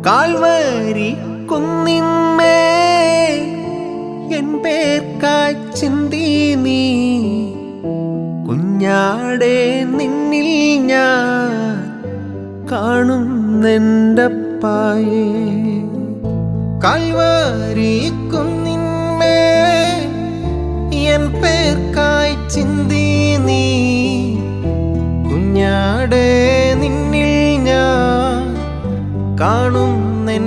Calvary കുന്നിന്മേ N പേർക്കായി ചിന്തി നീ കുഞ്ഞാടെ നിന്നിൽ ഞാൻ കാണുന്നെൻ്റപ്പായേ. കാൽവരി കുന്നിന്മേ എൻ പേർക്കായി ചിന്തി നീ കുഞ്ഞാടെ നിന്നിൽ ഞാൻ കാണുന്നെൻ്റപ്പായേ.